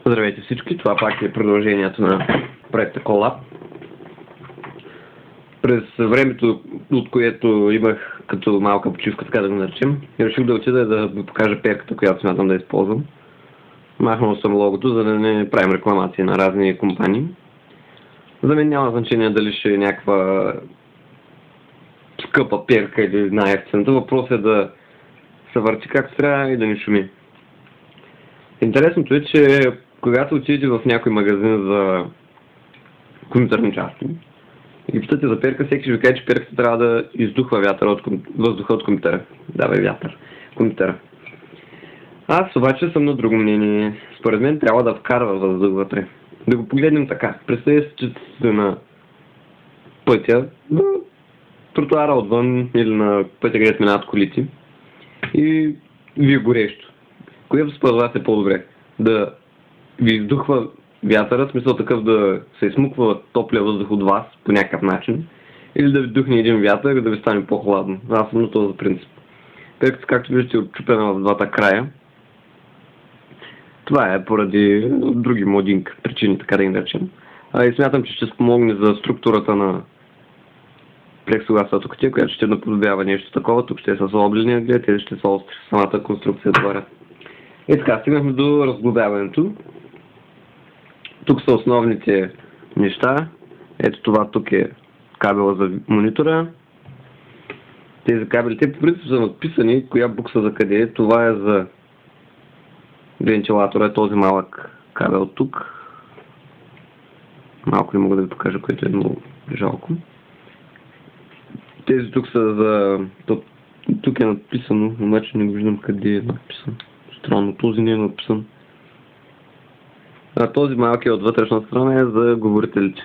Здравейте всички, това пак е продължението на проекта Collab. През времето, от което имах като малка почивка, така да го наречем, реших да отида да ви покажа перката, която смятам да използвам. Махнал съм логото, за да не правим рекламации на разни компании. За мен няма значение дали ще е някаква скъпа перка или най-ефтината. Въпросът е да се върти както трябва и да не шуми. Интересното е, че когато отидете в някой магазин за компютърни части и питате за перка, всеки ще ви каже, че перката трябва да издухва въздуха от компютъра. Давай вятър. Компютъра. Аз обаче съм на друго мнение. Според мен трябва да вкарва въздух вътре. Да го погледнем така. Представете се, че сте на пътя, на тротуара отвън или на пътя, където минават колите и ви е горещо. Което според вас е по-добре? Да ви издухва вятъра, в смисъл такъв да се изсмуква топлия въздух от вас по някакъв начин, или да ви духне един вятър и да ви стане по-хладно. Аз съм на този принцип. Перката, както виждате, е отчупена в двата края. Това е поради други модинг причини, така да ги наречем. И смятам, че ще спомогне за структурата на плексогласовата кутия, която ще наподобява нещо такова. Тук ще е с обледния глед или ще са остри самата конструкция отгоре. И така, стигнахме до разглобяването. Тук са основните неща. Ето това тук е кабела за монитора. Тези кабелите по принцип са надписани коя букса за къде е. Това е за вентилатора, този малък кабел тук. Малко не мога да ви покажа, което е много жалко. Тези тук са за... Тук е надписано, обаче не виждам къде е надписано. Странно, този не е надписан. А този малкият от вътрешна страна е за говорителите.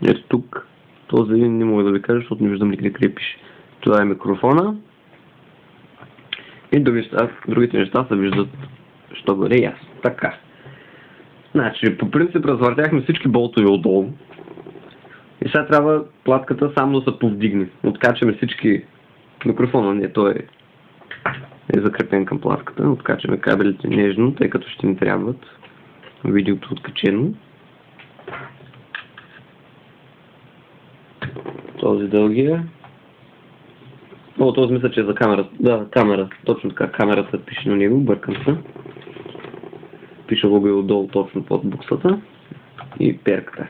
Ето тук. Този не мога да ви кажа, защото не виждам никъде къде пише. Това е микрофона. И другите неща се виждат, що горе ясно. Така. Значи, по принцип развъртяхме всички болтове отдолу. И сега трябва платката само да се повдигне. Откачаме всички... Микрофона не, той е закрепен към платката. Откачаме кабелите нежно, тъй като ще ни трябват. Видеото откачено. Този дългия. О, този мисля, че е за камерата. Да, камера. Точно така. Камерата пише на него. Бъркам се. Пише го и отдолу точно под буксата. И перката.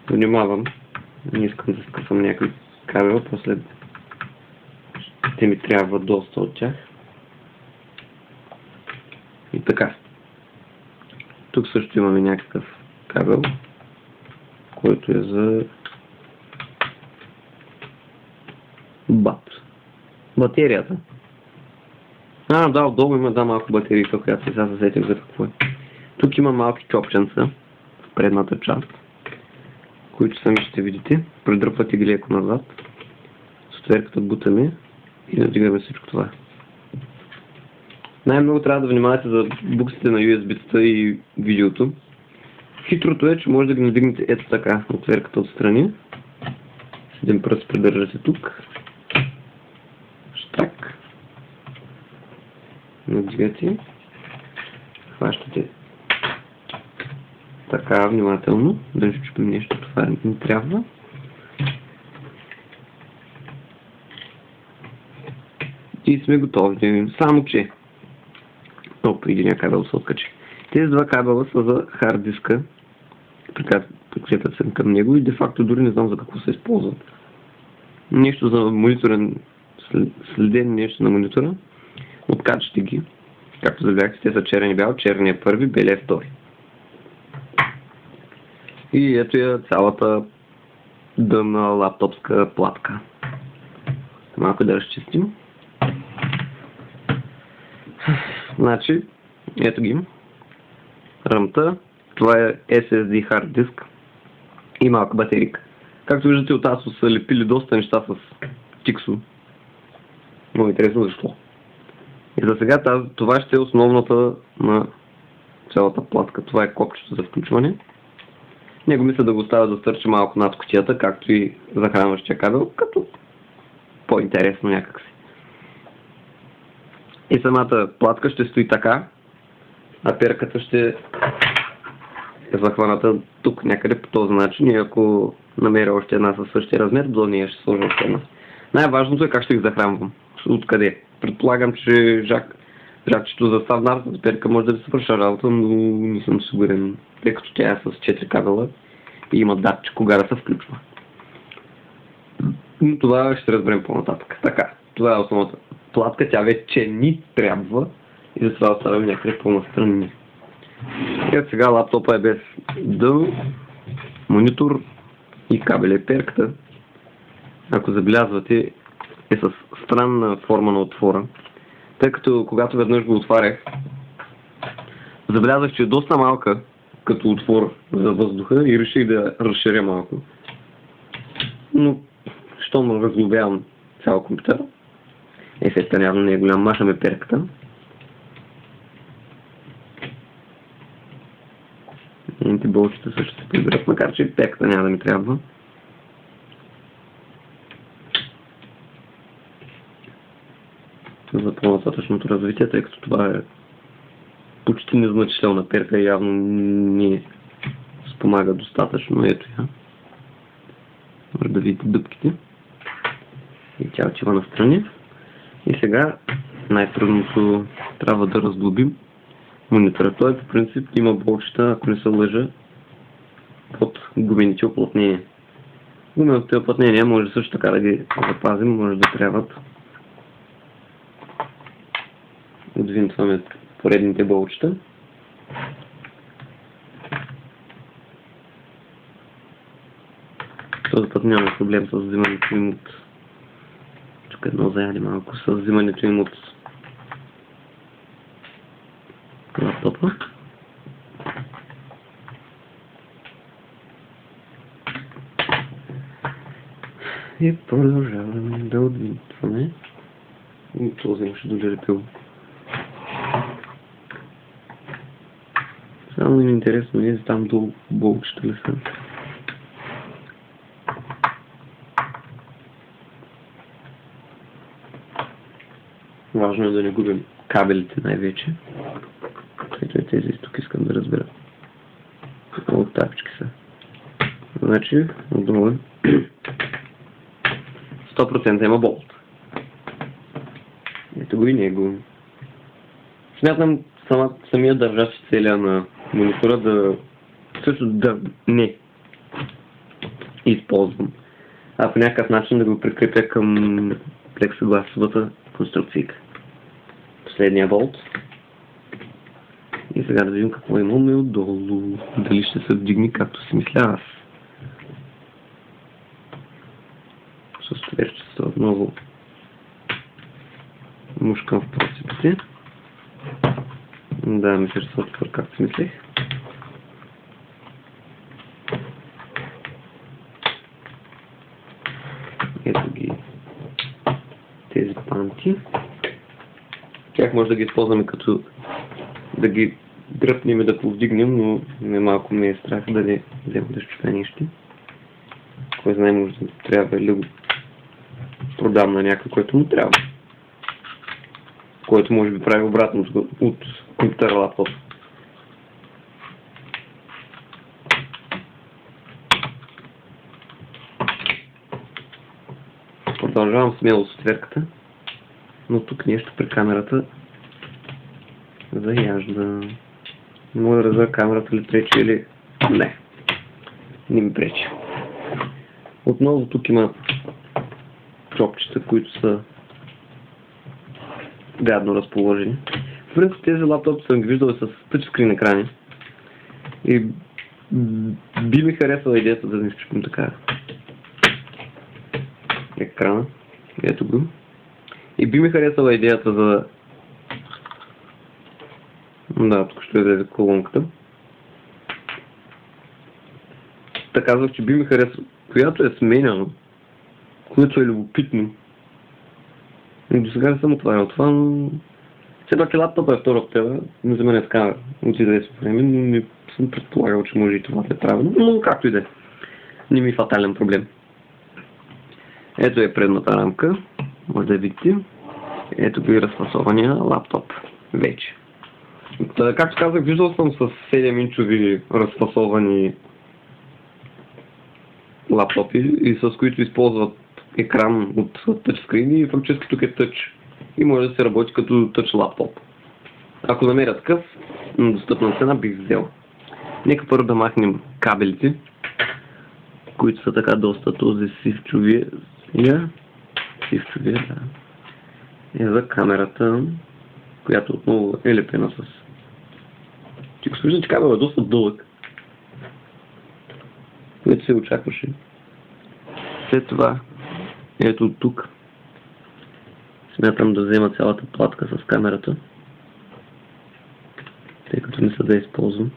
Внимавам. Не искам да скъсам някой кабел. После ще ми трябва доста от тях. И така. Тук също имаме някакъв кабел, който е за батерията. Да, отдолу има малко батерийка, която сега се сетих за какво е. Тук има малки чопченца в предната част, които сами ще видите. Предръпвате ги леко назад. С отверката бутаме и надигаме всичко това. Най-много трябва да внимавате за буксите на USB-та и видеото. Хитрото е, че може да ги надигнете ето така, отверката отстрани. С един пръст придържате тук. Штак. Надигате. Хващате така внимателно, да не чупим нещо, това не трябва. И сме готови. Само че единия кабел се откачи. Тези два кабела са за хард диска. Прикрепят се към него и де-факто дори не знам за какво се използват. Нещо за мониторен, следен нещо на монитора. Откачате ги. Както забявахте, те са черен и бял. Черният е първи, белият е втори. И ето я цялата дъмна лаптопска платка. Малко да разчистим. Значи, ето ги. Ръмта. Това е SSD hard диск и малка батерика. Както виждате, от Asus са лепили доста неща с Tixo. Много интересно защо. И за сега това ще е основната на цялата платка. Това е копчето за включване. Него мисля да го оставя да стърчи малко над кутията, както и захранващия кабел, като по-интересно някакси. И самата платка ще стои така, а перката ще е захваната тук някъде по този начин и ако намеря още една със същия размер, до нея ще сложа още една. Най-важното е как ще ги захранвам. Откъде? Предполагам, че жакчето за стандартната перка може да ви свърша работа, но не съм сигурен, тъй като тя е с 4 кабела и има датчик кога да се включва. Но това ще разберем по-нататък. Така, това е основната платка, тя вече ни трябва и затова оставям някъде по-настрани. Ето сега лаптопа е без дъл, монитор и кабели. Перката, ако забелязвате, е с странна форма на отвора, тъй като когато веднъж го отварях, забелязах, че е доста малка като отвор за въздуха и реших да разширя малко. Но, щом разглобявам цял компютър, ефектът явно не е голям, махаме перката. Едните болчета също се приберат, макар че перката няма да ми трябва. За по-нататъчното развитие, тъй като това е почти незначителна перка и явно не спомага достатъчно. Ето я. Може да видите дъбките. И тя отива настрани. И сега най-трудното трябва да разглобим монитора. Той по принцип има болчета, ако не се лъжа, под гумените оплътнения. Гумените оплътнения може също така да ги запазим, може да трябват. Отвинтваме поредните болчета. Този път няма проблем с взимането им от... Тук едно заяде малко с взимането им от лаптопа. И продължаваме да отвинтваме. И този имаше долерепил. Само ми е интересно, не там долу болчета ли са. Важно е да не губим кабелите най-вече. Ето и тези тук искам да разбера. От тапички са. Значи, отдолу 100% има болт. Ето го и него. Смятам самия държач целия на монитора да също да не използвам, а по някакъв начин да го прикрепя към плексигласовата конструкция. Последния болт. И сега да видим какво имаме отдолу. Дали ще се вдигне както си мисля аз. С това ще са отново мушкам в процепите. Да, мисля, че се отвър както си мислех. Ето ги тези панти. Тях може да ги използваме като да ги дръпнем и да повдигнем, но малко ме е страх да не взема да щупя нещо. Кой знае, може да трябва или го продам на някой, който му трябва. Който може би прави обратно от компютъра лаптоп. Продължавам смело с отверката, но тук нещо при камерата заяжда. Не мога да разбера камерата ли пречи или не. Не ми пречи. Отново тук има чопчета, които са гадно разположени. В принцип тези лаптопи съм ги виждал с тъчскрин екрани. И би ми харесала идеята да не изчупим така екрана. Ето го. И би ми харесала идеята за... Да, тук ще излезе колонката. Така казвах, че би ми харесала, която е сменяно, което е любопитно. И до сега не съм отварял това, но... Все пак лаптопа е втора от тебе, но за мен е така от известно време, но не съм предполагал, че може и това да е правилно, но както и да е. Не ми е фатален проблем. Ето е предната рамка, може да я видите. Ето го и разфасования лаптоп вече. Както казах, виждал съм с 7-инчови разфасовани лаптопи и с които използват екран от тъчскрин и фактически тук е тъч и може да се работи като тъч лаптоп. Ако намеря такъв на достъпна цена, бих взел. Нека първо да махнем кабелите, които са така доста този сивчовия, да. И за камерата, която отново е лепена с... Тико вижда, че кабел е доста дълъг, което се очакваше. След това, ето тук, смятам да взема цялата платка с камерата, тъй като не са да използвам.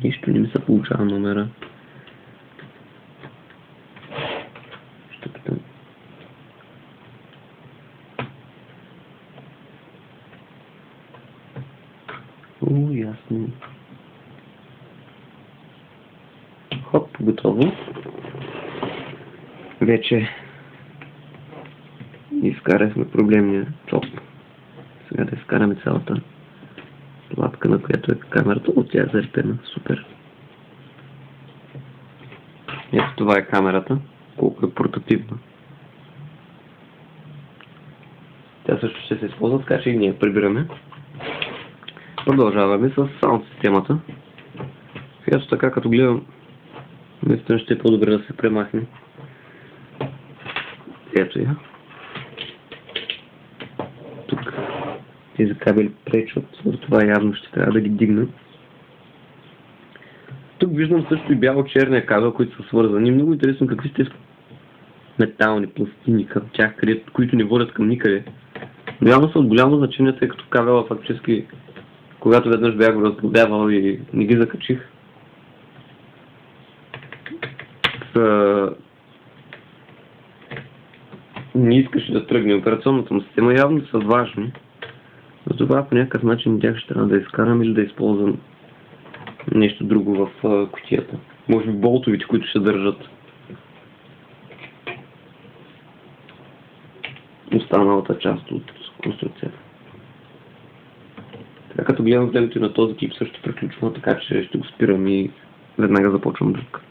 Нищо не ми се получава номера. Ще питам. Ясно. Хоп, готово. Вече изкарахме проблемния чоп. Сега да изкараме цялата платка, на която е камерата. От тя е залепена. Супер. Ето това е камерата. Колко е портативна. Тя също ще се използва, така че и ние прибираме. Продължаваме с саунд системата. Ето така, като гледам, наистина ще е по-добре да се премахне. Ето я. Тук тези кабели пречат, затова явно ще трябва да ги дигна. Тук виждам също и бяло-черния кабел, които са свързани. Много интересно какви сте метални пластини към тях, които не водят към никъде. Но явно са от голямо значение, тъй като кабела фактически, когато веднъж бях го разглобявал и не ги закачих, не искаше да тръгне операционната му система, явно са важни. Затова по някакъв начин тях ще трябва да изкарам или да използвам нещо друго в кутията. Може би болтовите, които ще държат останалата част от конструкцията. Така като гледам времето и на този тип също приключва, така че ще го спирам и веднага започвам друг.